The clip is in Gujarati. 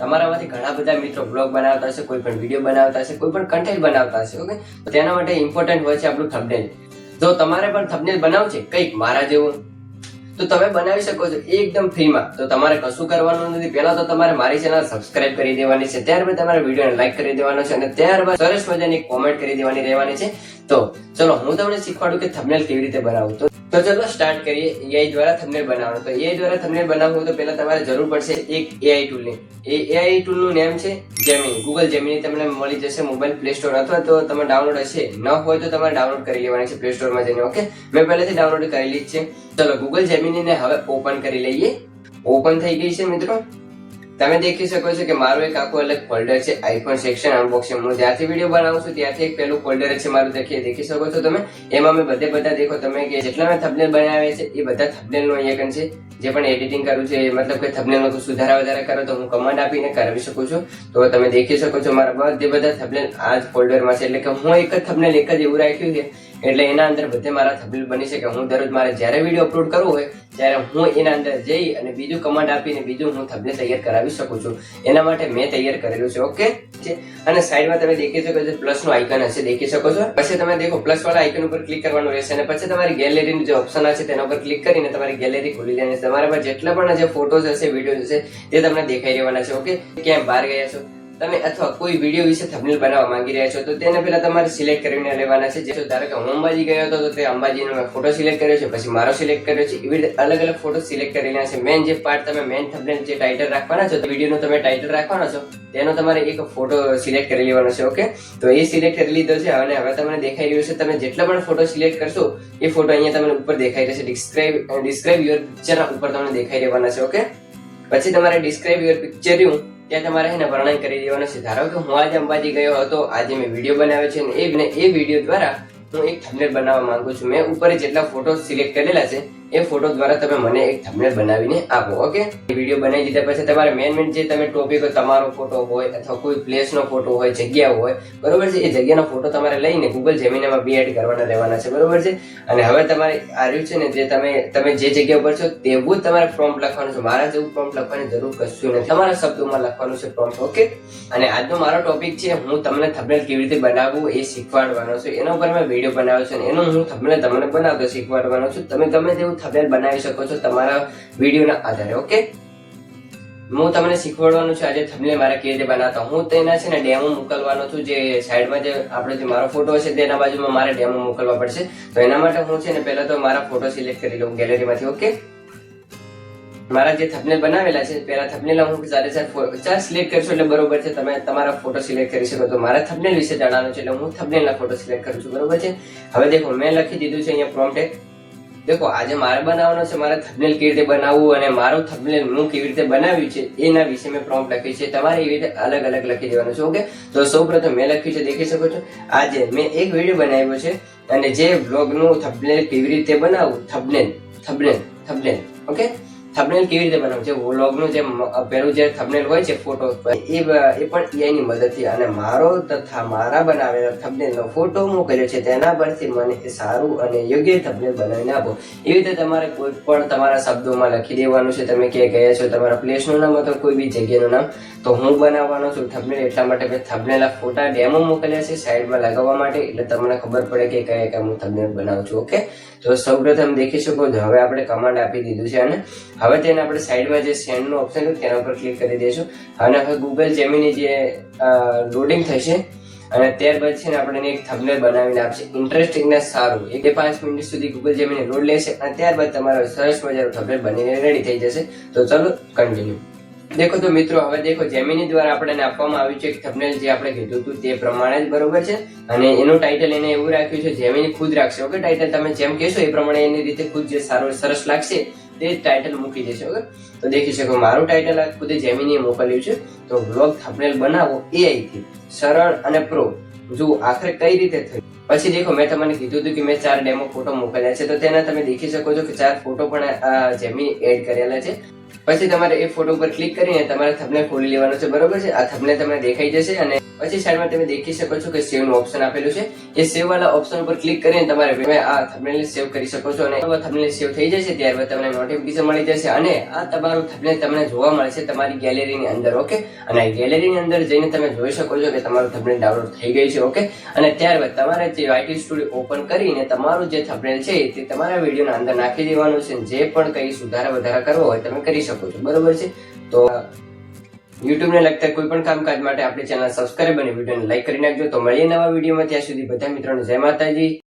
તમારામાંથી ઘણા બધા મિત્રો બ્લોગ બનાવતા હશે, કોઈ પણ વિડીયો બનાવતા હશે, કોઈ પણ કન્ટેન્ટ બનાવતા હશે. ઓકે, તો તેના માટે ઇમ્પોર્ટન્ટ હોય છે આપણું થંબનેલ. જો તમારે પણ થંબનેલ બનાવવું છે કંઈક મારા જેવું, તો તમે બનાવી શકો છો એકદમ ફ્રીમાં. તો તમારે કશું કરવાનું નથી. પહેલા તો તમારે મારી ચેનલ સબસ્ક્રાઇબ કરી દેવાની છે, ત્યારબાદ તમારે વિડીયોને લાઈક કરી દેવાનો છે અને ત્યારબાદ સરસ મજાની કોમેન્ટ કરી દેવાની રહેવાની છે. તો ચલો હું તમને શીખવાડું કે થંબનેલ કેવી રીતે બનાવવું. તો ચલો સ્ટાર્ટ કરીએ. એઆઈ દ્વારા થંબનેલ બનાવવાનું. તો એઆઈ દ્વારા થંબનેલ બનાવવું તો પહેલા તમારે જરૂર પડશે એક એઆઈ ટૂલની. એ એઆઈ ટૂલનું નેમ છે જેમિની. ગૂગલ જેમિની તમને મળી જશે મોબાઈલ પ્લે સ્ટોર, અથવા તો તમે ડાઉનલોડ હશે, ન હોય તો તમારે ડાઉનલોડ કરી લેવાની છે પ્લે સ્ટોરમાં જઈને. ઓકે, મેં પહેલેથી ડાઉનલોડ કરેલી જ છે. ચલો ગૂગલ જેમિનીને હવે ઓપન કરી લઈએ. ઓપન થઈ ગઈ છે મિત્રો. તમે દેખી શકો છો કે મારું એક આખું અલગ ફોલ્ડર છે, આઈફોન સેક્શન અનબોક્સિંગ. હું જ્યાંથી વિડીયો બનાવું છું ત્યાંથી એક પેલું ફોલ્ડર છે મારું, દેખી શકો છો તમે. એમાં મેં બધા દેખો તમે કે જેટલા મેં થંબનેલ બનાવ્યા છે એ બધા થંબનેલ નો આઇકન છે. જે પણ એડિટિંગ કરું છે, મતલબ કે થંબનેલ નો સુધારા વધારા કરો તો હું કમાન્ડ આપીને કરાવી શકું છું. તો તમે દેખી શકો છો મારા બધા થંબનેલ આ જ ફોલ્ડરમાં છે. એટલે કે હું એક જ થંબનેલ એક જ એવું રાખ્યું છે, એટલે એના અંદર બધે મારા થંબનેલ બની શકે. હું દરરોજ મારે જ્યારે વિડીયો અપલોડ કરવો હોય ત્યારે હું એના અંદર જઈ અને બીજું કમાન્ડ આપીને બીજું હું થંબનેલ તૈયાર કરાવી શકું છું. એના માટે મેં તૈયાર કરેલું છે. ઓકે, અને સાઈડમાં તમે દેખી શકો છો પ્લસ નું આઇકન હશે, દેખી શકો છો. પછી તમે દેખો પ્લસ વાળા આઇકન ઉપર ક્લિક કરવાનું રહેશે અને પછી તમારી ગેલેરીનું જે ઓપ્શન હશે તેના ઉપર ક્લિક કરીને તમારી ગેલેરી ખોલી લેવાની છે. તમારા પર જેટલા પણ જે ફોટોઝ હશે, વિડીયો હશે તે તમને દેખાઈ રહેવાના છે. ઓકે, ક્યાંય બહાર ગયા છો તમે અથવા કોઈ વિડીયો વિશે થંબનેલ બનાવવા માંગી રહ્યા છો તો તેને પહેલા તમારે સિલેક્ટ કરીને લેવાના છે. જે ધારો કે હું અંબાજી ગયો હતો તો તે અંબાજીનો મેં ફોટો સિલેક્ટ કર્યો છે, પછી મારો સિલેક્ટ કર્યો છે. એવી રીતે અલગ અલગ ફોટો સિલેક્ટ કરી લેવાના છે. મેન જે પાર્ટ તમે મેન થંબનેલ જે ટાઇટલ રાખવાના છો, વિડીયોનો તમે ટાઇટલ રાખવાના છો, તેનો તમારે એક ફોટો સિલેક્ટ કરી લેવાનો છે. ઓકે, તો એ સિલેક્ટ કરી લીધો છે અને હવે તમને દેખાઈ રહ્યું છે. તમે જેટલા પણ ફોટો સિલેક્ટ કરશો એ ફોટો અહીંયા તમને ઉપર દેખાઈ રહેશે. ડિસ્ક્રાઇબ યોર પિક્ચર ઉપર તમને દેખાઈ રહેવાના છે. ઓકે, પછી તમારે ડિસ્ક્રાઇબ યોર પિક્ચર રહ્યું ત્યાં તમારે એને વર્ણન કરી દેવાનું છે. ધારો કે હું આજે અંબાજી ગયો હતો, આજે મેં વિડીયો બનાવ્યો છે અને એ વિડીયો દ્વારા હું એક થંબનેલ બનાવવા માંગુ છું. મેં ઉપર જેટલા ફોટો સિલેક્ટ કરેલા છે એ ફોટો દ્વારા તમે મને એક થંબનેલ બનાવીને આપો. ઓકે, એ વિડીયો બનાવી દીધા પછી તમારે મેન જે તમે ટોપિક હોય, તમારો ફોટો હોય અથવા કોઈ પ્લેસ નો ફોટો હોય, જગ્યા હોય, બરોબર છે, એ જગ્યાનો ફોટો તમારે લઈને ગૂગલ જેમિનીમાં બી એડ કરવાના રહેવાના છે. બરોબર છે, અને હવે તમારે આ રહ્યું છે ને જે તમે જે જગ્યા ઉપર છો તેવું જ તમારે પ્રોમ્પ્ટ લખવાનું છે. મારા જેવું પ્રોમ્પ્ટ લખવાની જરૂર કશું નથી, તમારા શબ્દોમાં લખવાનું છે પ્રોમ્પ્ટ. ઓકે, અને આજનો મારો ટોપિક છે હું તમને થંબનેલ કેવી રીતે બનાવવું એ શીખવાડવાનો છું. એના ઉપર મેં વિડીયો બનાવ્યો છે અને એનું હું થંબનેલ તમને બનાવતો શીખવાડવાનો છું. તમે ગમે તેવું થંબનેલ બનાવી શકો છો તમારા વિડીયોના આધારે. ઓકે, હું તમને શીખવાડવાનું છું આજે થંબનેલ મારે કેવી રીતે બનાવતા. હું તેના છે ને ડેમો મોકલવાનો છું. જે સાઈડમાં જે આપણે જે મારો ફોટો હશે તેના બાજુમાં મારે ડેમો મોકલવા પડશે. તો એના માટે હું છે ને પહેલા તો મારા ફોટો સિલેક્ટ કરી લઉં ગેલેરીમાંથી. ઓકે, મારા જે થંબનેલ બનાવેલા છે પહેલા થંબનેલ હું ચાર સિલેક્ટ કરશો એટલે બરોબર છે, તમે તમારા ફોટો સિલેક્ટ કરી શકો. તો મારા થંબનેલ વિશે જાણવાનું છે એટલે હું થંબનેલના ફોટો સિલેક્ટ કરું છું. બરોબર છે, હવે દેખો મેં લખી દીધું છે અહીંયા પ્રોમ્પ્ટ. દેખો આજે મારે બનાવવાનો છે મારે થંબનેલ કેવી રીતે બનાવવું અને મારું થંબનેલ હું કેવી રીતે બનાવ્યું છે એના વિશે મેં પ્રોમ્પ્ટ લખ્યું છે. તમારે એવી રીતે અલગ અલગ લખી દેવાનું છે. ઓકે, તો સૌપ્રથમ મેં લખ્યું છે, દેખી શકો છો. આજે મેં એક વિડીયો બનાવ્યો છે અને જે બ્લોગનું થંબનેલ કેવી રીતે બનાવવું, થંબનેલ. ઓકે, થંબનેલ કેવી રીતે બનાવવું છે, વ્લોગનું જે પેલું જે થંબનેલ હોય છે ફોટો, એ પણ એઆઈ ની મદદથી અને મારો તથા મારા બનાવેલા થંબનેલનો ફોટો મોકલ્યો છે તેના પરથી મને સારું અને યોગ્ય થંબનેલ બનાવીને આપો. એવી રીતે તમારે કોઈ પણ તમારા શબ્દોમાં લખી દેવાનું છે. તમે ક્યાં ગયા છો, તમારા પ્લેસનું નામ અથવા કોઈ બી જગ્યાનું નામ. તો હું બનાવવાનો છું થંબનેલ, એટલા માટે મેં થંબનેલના ફોટા ડેમો મોકલ્યા છે સાઈડમાં લગાવવા માટે, એટલે તમને ખબર પડે કે કયા હું થંબનેલ બનાવું છું. ઓકે, તો સૌપ્રથમ દેખી શકો છો હવે આપણે કમાન્ડ આપી દીધું છે અને હવે તેને આપણે સાઈડમાં જે સેન્ડ નું ઓપ્શન છે તેના ઉપર ક્લિક કરી દઈશું અને હવે ગૂગલ જેમિની જે લોડિંગ થશે અને ત્યારબાદ છે ને આપણે એક થંબનેલ બનાવીને આપશે ઇન્ટરેસ્ટિંગ ને સારું. 1-5 મિનિટ સુધી ગૂગલ જેમિની લોડ લેશે અને ત્યારબાદ તમારો સરસ મજાનો થંબનેલ બનીને રેડી થઈ જશે. તો ચાલો કન્ટિન્યુ. દેખો તો મિત્રો હવે દેખો જેમિની દ્વારા આપણને આપવામાં આવ્યું છે થંબનેલ જે આપણે કીધું હતું તે પ્રમાણે જ. બરોબર છે, અને એનું ટાઇટલ એને એવું રાખ્યું છે જેમિની ખુદ રાખશે. ઓકે, ટાઇટલ તમે જેમ કહેશો એ પ્રમાણે એની રીતે ખુદ જે સારું સરસ લાગશે તે ટાઇટલ મૂકી દેશે. ઓકે, તો દેખી શકો મારું ટાઇટલ ખુદ જેમિનીએ મોકલ્યું છે. તો વ્લોગ થંબનેલ બનાવો એઆઈ થી સરળ અને પ્રો. જો આખરે કઈ રીતે થયું. પછી દેખો મેં તમને કીધું હતું કે મેં 4 ડેમો ફોટો મોકલ્યા છે, તો તેના તમે દેખી શકો છો કે 4 ફોટો પણ જેમિની એડ કરેલા છે. પછી તમારે એ ફોટો પર ક્લિક કરીને તમારે થંબનેલ ખોલી લેવાનો છે, બરોબર છે. આ થંબનેલ તમને દેખાઈ જશે અને પછી સાઈડમાં તમે દેખી શકો છો કે સેવ નું ઓપ્શન આપેલું છે. એ સેવ વાળા ઓપ્શન પર ક્લિક કરીને તમારે આ થંબનેલ સેવ કરી શકો છો અને થંબનેલ સેવ થઈ જશે ત્યારબાદ તમને નોટિફિકેશન મળી જશે અને આ તમારું થંબનેલ તમને જોવા મળશે તમારી ગેલેરીની અંદર. ઓકે, અને આ ગેલેરીની અંદર જઈને તમે જોઈ શકો છો કે તમારું થંબનેલ ડાઉનલોડ થઈ ગઈ છે. ઓકે, અને ત્યારબાદ તમારે જે YT સ્ટુડિયો ઓપન કરીને તમારું જે થંબનેલ છે તે તમારા વિડીયોના અંદર નાખી દેવાનું છે. જે પણ કઈ સુધારા વધારા કરવો હોય તમે કરી શકો છો, બરોબર છે. તો YouTube ને લગતા કોઈ પણ કામકાજ માટે આપણી ચેનલ સબસ્ક્રાઇબ અને વિડીયોને લાઈક કરી નાખજો. તો મળીએ નવા વિડીયોમાં, ત્યાં સુધી બધા મિત્રોને જય માતાજી.